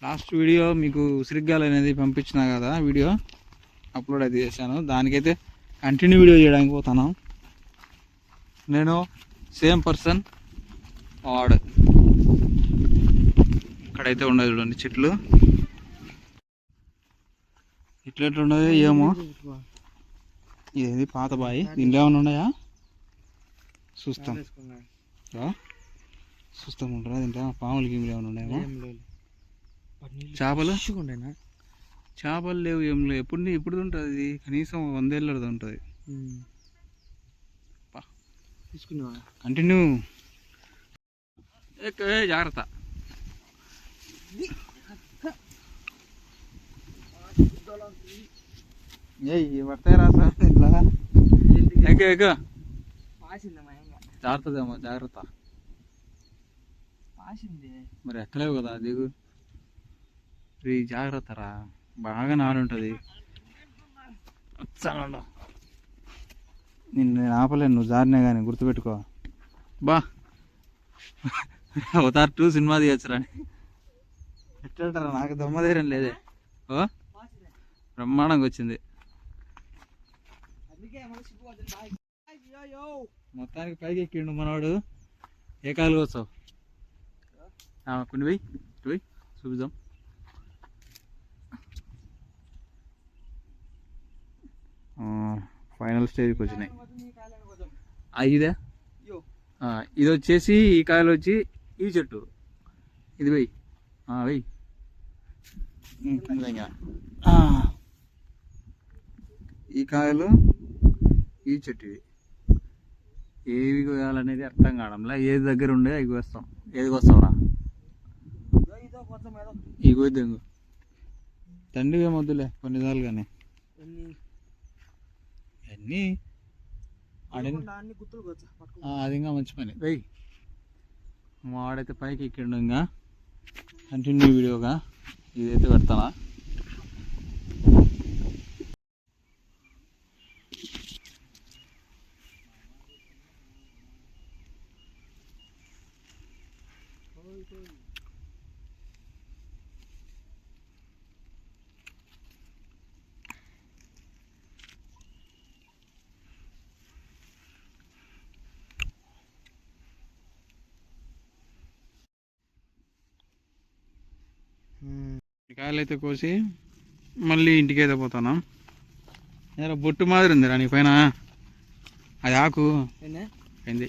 Last video మీకు ఉసిరిగాయలు అనేది పంపించిన కదా, వీడియో అప్లోడ్ అయితే చేశాను. దానికైతే కంటిన్యూ వీడియో చేయడానికి పోతాను నేను. సేమ్ పర్సన్ వాడు ఇక్కడైతే ఉండదు చూడండి చెట్లు, ఇట్లెట్లున్నది ఏమో. ఇది పాత బాయి, దీంట్లో ఏమైనా ఉన్నాయా చూస్తాం. చూస్తాం ఉంటారా దీంట్లో పాములు గీములు ఏమైనా ఉన్నాయేమో. చేపలు చేపలు లేవు, ఏం లేవు. ఇప్పుడు ఉంటుంది కనీసం 100 ఏళ్ళది ఉంటుంది. తీసుకున్నా కంటిన్యూ. జాగ్రత్త. పడతాయి రాసా ఇట్లా. జాగ్రత్తదేమో, జాగ్రత్త. మరి ఎక్కలేవు కదా దిగు. జాగ్రత్త రా, బాగా నానుంటుంది. నేను ఆపలేను, నువ్వు జారినా కానీ గుర్తుపెట్టుకో. బా అవతార్ 2 సినిమా తీయచ్చురా. ఎట్లంటారా, నాకు దమ్మధైర్యం లేదే. ఓ బ్రహ్మాండంగా వచ్చింది. మొత్తానికి పైకి ఎక్కిండు మనవాడు. ఏ కాయలు కోసావు? కొన్ని పోయి చూపిద్దాం. ఫైనల్ స్టేజ్కి వచ్చినాయి. ఇదే ఇది వచ్చేసి, ఈ కాయలు వచ్చి ఈ చెట్టు. ఇది వెయ్యి ఈ కాయలు ఈ చెట్టువి. ఏవి కోయాలనేది అర్థం కావడంలా. ఏది దగ్గర ఉండే అవి కోస్తాం. ఏది కోస్తావురా? ఈ కోద్దాం. తండ్రి ఏమొద్దులే కొన్నిసార్లు కానీ. అన్నీ అది ఇంకా మంచి పని. వెయ్యి వాడైతే పైకి ఎక్కిండు. ఇంకా కంటిన్యూ వీడియోగా ఇదైతే పెడతానా. కాయలు అయితే కోసి మళ్ళీ ఇంటికి అయితే పోతాను. బొట్టు మాదిరి ఉంది రా నీ పైన. అది ఆకు ఏంది.